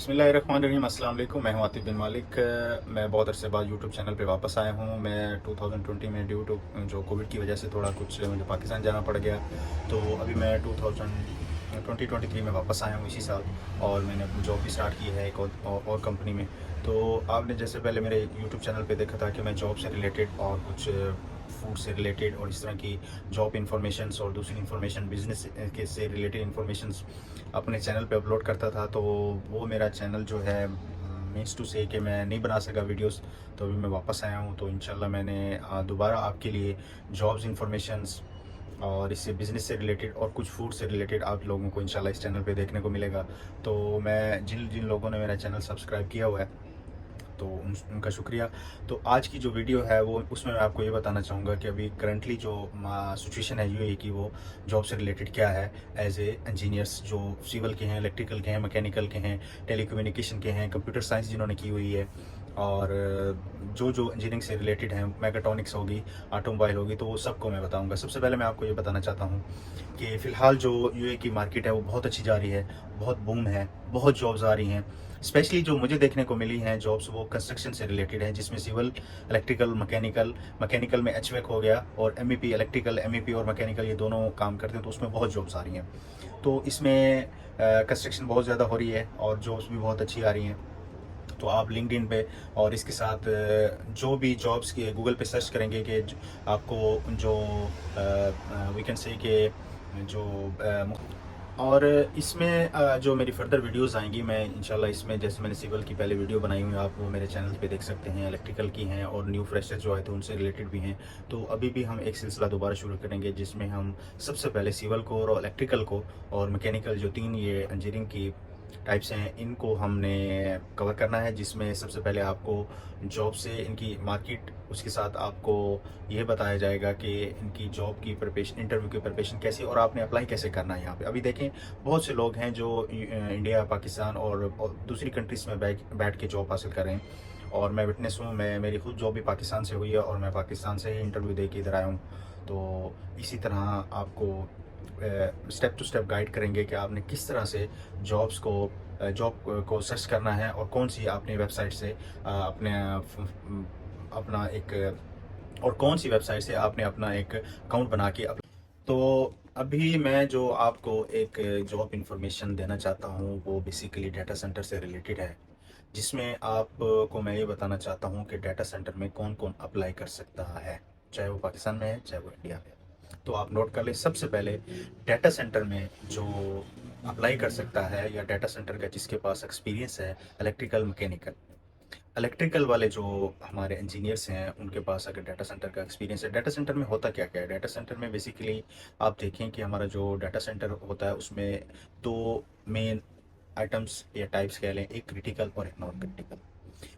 बिस्मिल्लाहिर्रहमानिर्रहीम। अस्सलाम वालेकुम। मैं हूं आतिफ बिन मालिक। मैं बहुत अरसे बाद यूट्यूब चैनल पे वापस आया हूं। मैं 2020 में ड्यू टू जो कोविड की वजह से थोड़ा कुछ मुझे पाकिस्तान जाना पड़ गया, तो अभी मैं 2023 में वापस आया हूं इसी साल। और मैंने अपनी जॉब भी स्टार्ट की है एक और कंपनी में। तो आपने जैसे पहले मेरे यूट्यूब चैनल पे देखा था कि मैं जॉब से रिलेटेड और कुछ फूड से रिलेटेड और इस तरह की जॉब इन्फॉर्मेशंस और दूसरी इन्फॉर्मेशन बिजनेस के से रिलेटेड इन्फॉर्मेशंस अपने चैनल पे अपलोड करता था। तो वो मेरा चैनल जो है मीन्स टू से कि मैं नहीं बना सका वीडियोस। तो अभी मैं वापस आया हूँ, तो इंशाल्लाह मैंने दोबारा आपके लिए जॉब्स इन्फॉर्मेशंस और इससे बिज़नेस से रिलेटेड और कुछ फूड से रिलेटेड आप लोगों को इंशाल्लाह इस चैनल पे देखने को मिलेगा। तो मैं जिन जिन लोगों ने मेरा चैनल सब्सक्राइब किया हुआ है, तो उनका शुक्रिया। तो आज की जो वीडियो है वो उसमें मैं आपको ये बताना चाहूँगा कि अभी करंटली जो सिचुएशन है यूएई की, वो जॉब से रिलेटेड क्या है। एज ए इंजीनियर्स जो सिविल के हैं, इलेक्ट्रिकल के हैं, मैकेनिकल के हैं, टेलीकम्युनिकेशन के हैं, कंप्यूटर साइंस जिन्होंने की हुई है, और जो जो इंजीनियरिंग से रिलेटेड हैं, मैकेट्रॉनिक्स होगी, ऑटोमोबाइल होगी, तो वो सबको मैं बताऊंगा। सबसे पहले मैं आपको ये बताना चाहता हूँ कि फ़िलहाल जो यूएई की मार्केट है वो बहुत अच्छी जा रही है, बहुत बूम है, बहुत जॉब्स आ रही हैं। स्पेशली जो मुझे देखने को मिली हैं जॉब्स, वो कंस्ट्रक्शन से रिलेटेड हैं, जिसमें सिविल, इलेक्ट्रिकल, मैकेनिकल में एचवेक हो गया, और एमईपी, इलेक्ट्रिकल, एमईपी और मैकेनिकल ये दोनों काम करते हैं, तो उसमें बहुत जॉब्स आ रही हैं। तो इसमें कंस्ट्रक्शन बहुत ज़्यादा हो रही है और जॉब्स भी बहुत अच्छी आ रही हैं। तो आप लिंक्डइन पे और इसके साथ जो भी जॉब्स के गूगल पे सर्च करेंगे कि आपको जो वी कैन से कि जो और इसमें जो मेरी फर्दर वीडियोस आएंगी, मैं इंशाल्लाह इसमें, जैसे मैंने सिविल की पहले वीडियो बनाई हुई है, आप वो मेरे चैनल पे देख सकते हैं। इलेक्ट्रिकल की हैं और न्यू फ्रेशर जो आए थे उनसे रिलेटेड भी हैं। तो अभी भी हम एक सिलसिला दोबारा शुरू करेंगे, जिसमें हम सबसे पहले सिविल को और इलेक्ट्रिकल को और मैकेनिकल, जो तीन ये इंजीनियरिंग की टाइप्स हैं, इनको हमने कवर करना है। जिसमें सबसे पहले आपको जॉब से इनकी मार्केट, उसके साथ आपको ये बताया जाएगा कि इनकी जॉब की प्रिपरेशन, इंटरव्यू की प्रिपरेशन कैसी, और आपने अप्लाई कैसे करना है यहाँ पे। अभी देखें, बहुत से लोग हैं जो इंडिया, पाकिस्तान और दूसरी कंट्रीज़ में बैठ के जॉब हासिल कर रहे हैं, और मैं विटनेस हूँ। मेरी खुद जॉब भी पाकिस्तान से हुई है और मैं पाकिस्तान से ही इंटरव्यू दे के इधर आया हूँ। तो इसी तरह आपको स्टेप टू स्टेप गाइड करेंगे कि आपने किस तरह से जॉब को सर्च करना है, और कौन सी आपने वेबसाइट से अपना एक और कौन सी वेबसाइट से आपने अपना एक अकाउंट बना के तो अभी मैं जो आपको एक जॉब इंफॉर्मेशन देना चाहता हूँ, वो बेसिकली डाटा सेंटर से रिलेटेड है। जिसमें आपको मैं ये बताना चाहता हूँ कि डाटा सेंटर में कौन कौन अप्लाई कर सकता है, चाहे वो पाकिस्तान में है, चाहे वो इंडिया में है। तो आप नोट कर लें, सबसे पहले डाटा सेंटर में जो अप्लाई कर सकता है, या डाटा सेंटर का जिसके पास एक्सपीरियंस है, इलेक्ट्रिकल, मैकेनिकल। इलेक्ट्रिकल वाले जो हमारे इंजीनियर्स हैं, उनके पास अगर डाटा सेंटर का एक्सपीरियंस है। डाटा सेंटर में होता क्या क्या है? डाटा सेंटर में बेसिकली आप देखें कि हमारा जो डाटा सेंटर होता है, उसमें दो मेन आइटम्स या टाइप्स कह लें, एक क्रिटिकल और एक नॉन क्रिटिकल।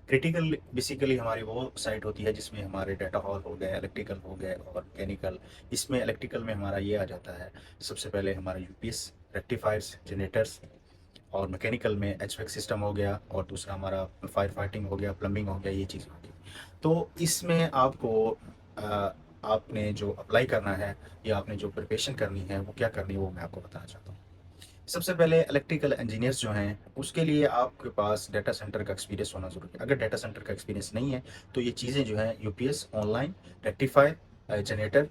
क्रिटिकल बेसिकली हमारी वो साइट होती है जिसमें हमारे डाटा हॉल हो गए, इलेक्ट्रिकल हो गए और मैकेनिकल। इसमें इलेक्ट्रिकल में हमारा ये आ जाता है, सबसे पहले हमारा यूपीएस, रेक्टिफायर्स, जनरेटर्स, और मैकेनिकल में एचवेक सिस्टम हो गया, और दूसरा हमारा फायर फाइटिंग हो गया, प्लम्बिंग हो गया, ये चीज़ हो गई। तो इसमें आपको आपने जो अप्लाई करना है या आपने जो प्रिपरेशन करनी है, वो क्या करनी है, वो मैं आपको बताना चाहता हूँ। सबसे पहले इलेक्ट्रिकल इंजीनियर्स जो हैं, उसके लिए आपके पास डाटा सेंटर का एक्सपीरियंस होना ज़रूरी है। अगर डाटा सेंटर का एक्सपीरियंस नहीं है, तो ये चीज़ें जो हैं, UPS, online, rectifier, generator,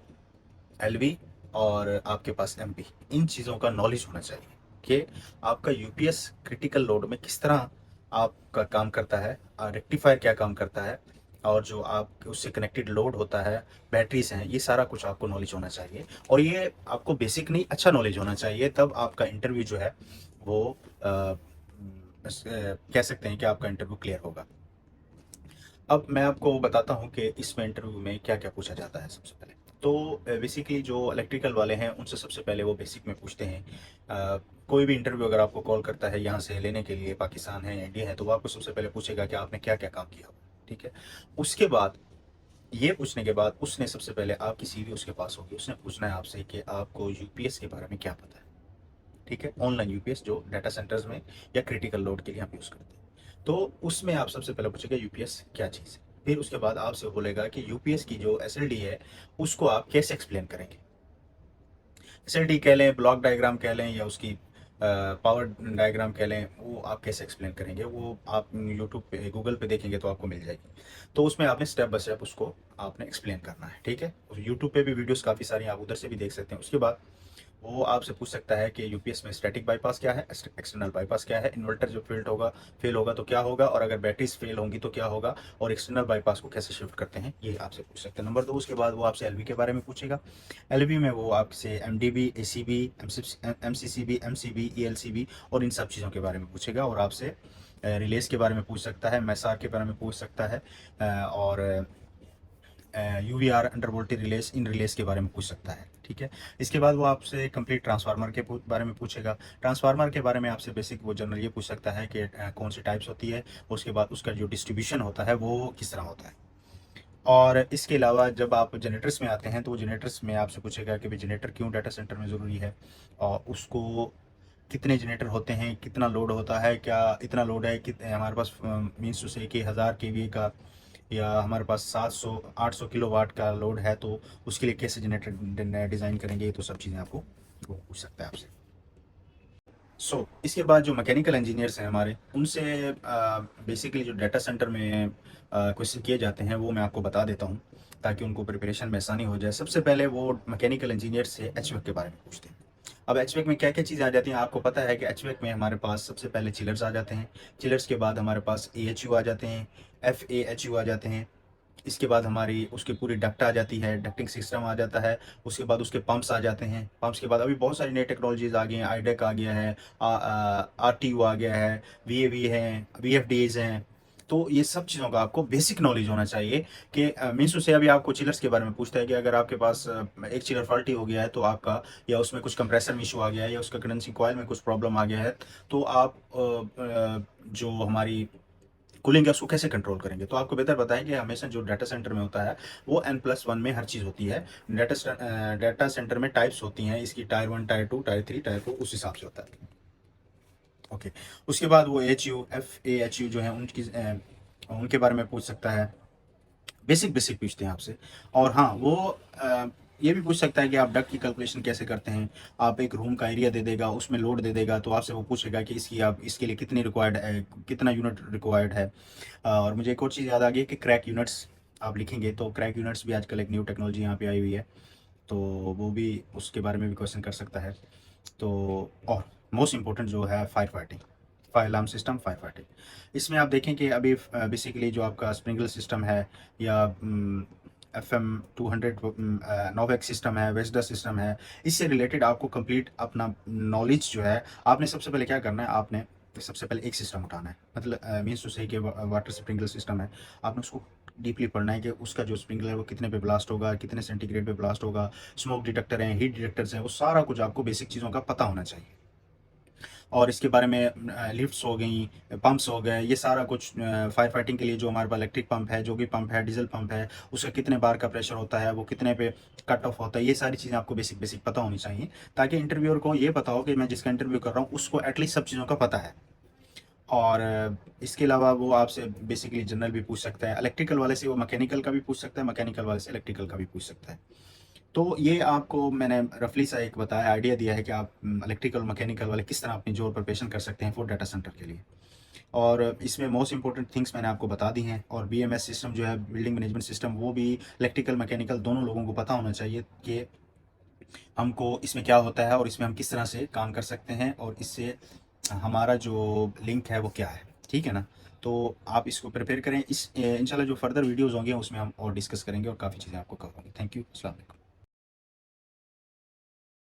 LV, और आपके पास एमपी, इन चीज़ों का नॉलेज होना चाहिए कि आपका यूपीएस क्रिटिकल लोड में किस तरह आपका काम करता है, रेक्टिफायर क्या काम करता है, और जो आप उससे कनेक्टेड लोड होता है, बैटरीज हैं, ये सारा कुछ आपको नॉलेज होना चाहिए। और ये आपको बेसिक नहीं, अच्छा नॉलेज होना चाहिए, तब आपका इंटरव्यू जो है वो कह सकते हैं कि आपका इंटरव्यू क्लियर होगा। अब मैं आपको बताता हूँ कि इसमें इंटरव्यू में क्या क्या पूछा जाता है। सबसे पहले तो बेसिकली जो इलेक्ट्रिकल वाले हैं, उनसे सबसे पहले वो बेसिक में पूछते हैं। कोई भी इंटरव्यू अगर आपको कॉल करता है यहाँ से लेने के लिए, पाकिस्तान है या इंडिया है, तो वो आपको सबसे पहले पूछेगा कि आपने क्या क्या काम किया हुआ है, ठीक है। उसके बाद, ये पूछने के बाद, उसने सबसे पहले आपकी सीवी उसके पास होगी, उसने पूछना है आपसे कि आपको यूपीएस के बारे में क्या पता है, ठीक है। ऑनलाइन यूपीएस जो डाटा सेंटर्स में या क्रिटिकल लोड के लिए हम यूज़ करते हैं, तो उसमें आप सबसे पहले पूछेगा यूपीएस क्या चीज़ है। फिर उसके बाद आपसे बोलेगा कि यूपीएस की जो एसएलडी है, उसको आप कैसे एक्सप्लेन करेंगे। एसएलडी कह लें, ब्लॉक डायग्राम कह लें, या उसकी पावर डायग्राम कह लें, वो आप कैसे एक्सप्लेन करेंगे, वो आप यूट्यूब पे गूगल पे देखेंगे तो आपको मिल जाएगी। तो उसमें आपने स्टेप बाय स्टेप उसको आपने एक्सप्लेन करना है, ठीक है। यूट्यूब पे भी वीडियोस काफ़ी सारी हैं, आप उधर से भी देख सकते हैं। उसके बाद वो आपसे पूछ सकता है कि यूपीएस में स्टैटिक बाईपास क्या है, एक्सटर्नल बाईपास क्या है, इन्वर्टर जो फेल होगा तो क्या होगा, और अगर बैटरीज फेल होंगी तो क्या होगा, और एक्सटर्नल बाईपास को कैसे शिफ्ट करते हैं, ये आपसे पूछ सकते हैं। नंबर 2, उसके बाद वो आपसे एलवी के बारे में पूछेगा। एलवी में वो आपसे IMDb, ACB, MCCB, MCB, ELCB और इन सब चीज़ों के बारे में पूछेगा। और आपसे रिलेज के बारे में पूछ सकता है, मैसार के बारे में पूछ सकता है, और यूवीआर अंडर वोल्टेज रिलेस, इन रिलेस के बारे में पूछ सकता है, ठीक है। इसके बाद वो आपसे कंप्लीट ट्रांसफार्मर के बारे में पूछेगा। ट्रांसफार्मर के बारे में आपसे बेसिक वो जनरल ये पूछ सकता है कि कौन सी टाइप्स होती है, उसके बाद उसका जो डिस्ट्रीब्यूशन होता है वो किस तरह होता है। और इसके अलावा जब आप जनरेटर्स में आते हैं तो वो जनरेटर्स में आपसे पूछेगा कि भाई जनरेटर क्यों डाटा सेंटर में ज़रूरी है, और उसको कितने जनरेटर होते हैं, कितना लोड होता है, क्या इतना लोड है कि हमारे पास मीन्स टू से कि 1000 kVA का, या हमारे पास 700-800 किलोवाट का लोड है, तो उसके लिए कैसे जनरेटर डिज़ाइन करेंगे, ये तो सब चीज़ें आपको वो पूछ सकता है आपसे। इसके बाद जो मैकेनिकल इंजीनियर्स हैं हमारे, उनसे बेसिकली जो डाटा सेंटर में क्वेश्चन किए जाते हैं वो मैं आपको बता देता हूँ, ताकि उनको प्रिपरेशन में आसानी हो जाए। सबसे पहले वो मैकेनिकल इंजीनियर से एचवेक के बारे में पूछते हैं। अब एचवेक में क्या क्या चीज़ें आ जाती हैं, आपको पता है कि एचवेक में हमारे पास सबसे पहले चिलर्स आ जाते हैं। चिलर्स के बाद हमारे पास एएचयू आ जाते हैं, एफएएचयू आ जाते हैं। इसके बाद हमारी उसकी पूरी डक्ट आ जाती है, डक्टिंग सिस्टम आ जाता है। उसके बाद उसके पंप्स आ जाते हैं। पंप्स के बाद अभी बहुत सारी नई टेक्नोलॉजीज़ आ गई हैं, आईडेक आ गया है, आरटीयू आ गया है, वीएवी हैं, वीएफडीज हैं। तो ये सब चीज़ों का आपको बेसिक नॉलेज होना चाहिए कि मीन्स उससे अभी आपको चिलर्स के बारे में पूछता है कि अगर आपके पास एक चिलर फॉल्टी हो गया है तो आपका, या उसमें कुछ कंप्रेसर में इशू आ गया है, या उसका कंडेंसिंग कॉइल में कुछ प्रॉब्लम आ गया है, तो आप जो हमारी कूलिंग है उसको कैसे कंट्रोल करेंगे। तो आपको बेहतर बताएं कि हमेशा जो डाटा सेंटर में होता है वो N+1 में हर चीज़ होती है। डाटा सेंटर में टाइप्स होती हैं इसकी, टायर 1, टायर 2, टायर 3, टायर 4, उस हिसाब से होता है। ओके। उसके बाद वो HU, FAHU जो है उनके बारे में पूछ सकता है। बेसिक बेसिक पूछते हैं आपसे। और हाँ, वो ये भी पूछ सकता है कि आप डक्ट की कैलकुलेशन कैसे करते हैं। आप एक रूम का एरिया दे देगा, उसमें लोड दे देगा, तो आपसे वो पूछेगा कि इसकी आप इसके लिए कितनी रिक्वायर्ड है, कितना यूनिट रिक्वायर्ड है। और मुझे एक और चीज़ याद आ गई कि क्रैक यूनिट्स आप लिखेंगे, तो क्रैक यूनिट्स भी आजकल एक न्यू टेक्नोलॉजी यहाँ पे आई हुई है, तो वो भी उसके बारे में भी क्वेश्चन कर सकता है। तो और मोस्ट इम्पोर्टेंट जो है fire fighting, fire alarm system, fire fighting. इसमें आप देखें कि अभी बेसिकली जो आपका स्प्रिंकलर सिस्टम है, या FM200 नोवेक सिस्टम है, वेस्डा सिस्टम है, इससे रिलेटेड आपको कंप्लीट अपना नॉलेज जो है, आपने सबसे पहले क्या करना है, आपने सबसे पहले एक सिस्टम उठाना है। मतलब मीन्स टू से कि वाटर स्प्रिंकलर सिस्टम है, आपने उसको डीपली पढ़ना है कि उसका जो स्प्रिंकलर है वो कितने पे ब्लास्ट होगा, कितने सेंटीग्रेड पे ब्लास्ट होगा, स्मोक डिटेक्टर हैं, हीट डिटेक्टर्स हैं, वो सारा कुछ आपको बेसिक चीज़ों का पता होना चाहिए। और इसके बारे में लिफ्ट्स हो गई, पंप्स हो गए, ये सारा कुछ फायर फाइटिंग के लिए जो हमारे पास इलेक्ट्रिक पंप है, जो भी पंप है, डीजल पंप है, उसका कितने बार का प्रेशर होता है, वो कितने पे कट ऑफ होता है, ये सारी चीज़ें आपको बेसिक बेसिक पता होनी चाहिए, ताकि इंटरव्यूअर को ये पता हो कि मैं जिसका इंटरव्यू कर रहा हूँ उसको एटलीस्ट सब चीज़ों का पता है। और इसके अलावा वो आपसे बेसिकली जनरल भी पूछ सकता है, इलेक्ट्रिकल वाले से वो मैकेनिकल का भी पूछ सकता है, मैकेनिकल वाले से इलेक्ट्रिकल का भी पूछ सकता है। तो ये आपको मैंने रफली सा एक बताया, आइडिया दिया है कि आप इलेक्ट्रिकल मैकेनिकल वाले किस तरह अपनी जॉब प्रिपरेशन कर सकते हैं फॉर डाटा सेंटर के लिए। और इसमें मोस्ट इंपॉर्टेंट थिंग्स मैंने आपको बता दी हैं। और BMS सिस्टम जो है, बिल्डिंग मैनेजमेंट सिस्टम, वो भी इलेक्ट्रिकल मैकेनिकल दोनों लोगों को पता होना चाहिए कि हमको इसमें क्या होता है और इसमें हम किस तरह से काम कर सकते हैं, और इससे हमारा जो लिंक है वो क्या है, ठीक है ना। तो आप इसको प्रिपेयर करें। इंशाल्लाह जो फर्दर वीडियोज़ होंगे उसमें हम और डिस्कस करेंगे और काफ़ी चीज़ें आपको कवर होंगी। Thank you. अस्सलाम वालेकुम।